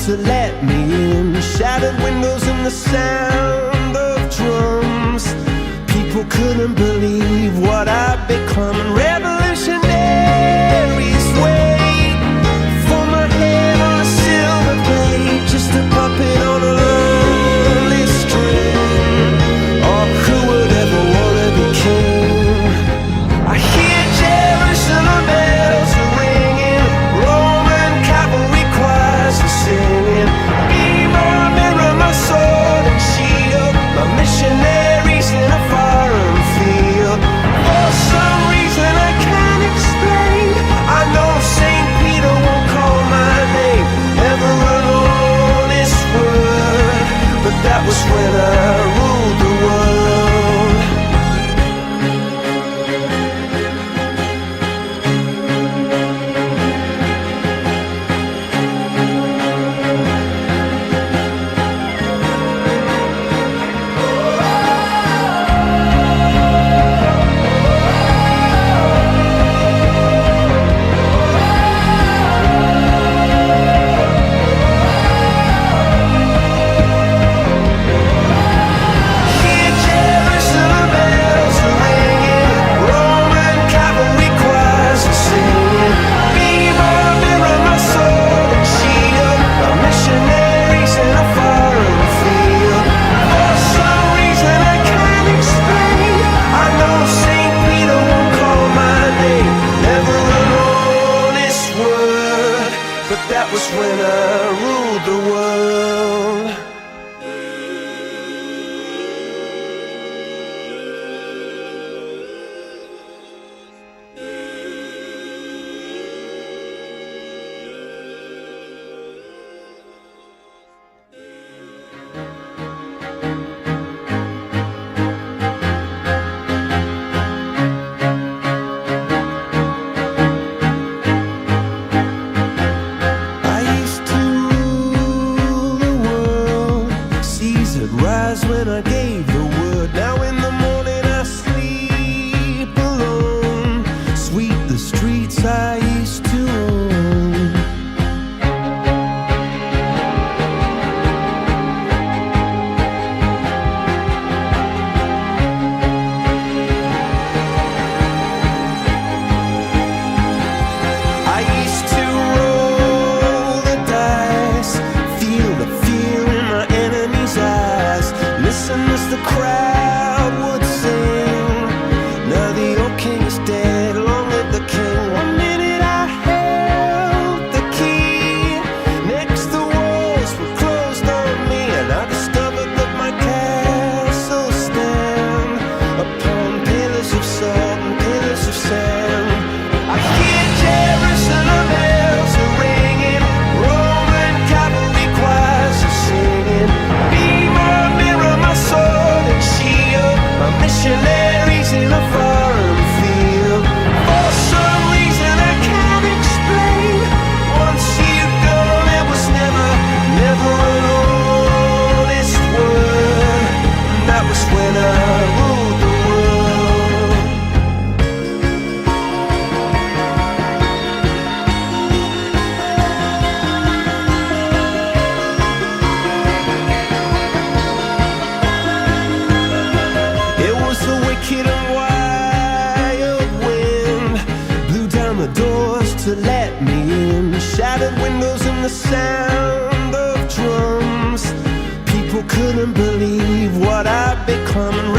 to let me in. Shattered windows and the sound of drums. People couldn't believe what I'd become. And revolutionaries wait for my head on a silver plate, just a puppet on a lonely string. Oh, who would ever wanna be king? I hear Jerusalem bells are ringing, Roman cavalry choirs are singing. Be my mirror, my sword and shield, my missionaries in a foreign field. For some reason I can't explain, I know St. Peter won't call my name, never an honest word, but that was when I ruled the world. That was when I ruled the world. Rise when I gave the word. Now in the morning I sleep alone. Sweep the streets I used to own. I used to roll the dice, feel the fear in my enemy's eyes. Listen as the crowd would sing. Now the old king is dead, long live the king. One minute I held the key, next the walls were closed on me, and I discovered that my castle stand upon pillars of salt and pillars of sand. I hear Jerusalem bells are ringing, Roman cavalry choirs are singing. Be my mirror, my sword and shield, my missionaries in a foreign field. For some reason I can't explain, once you've gone it was never an honest word. And that was when I ruled the world. It was the wicked and wild wind, blew down the doors to let me in. Shattered windows and the sound of drums. People couldn't believe what I'd become.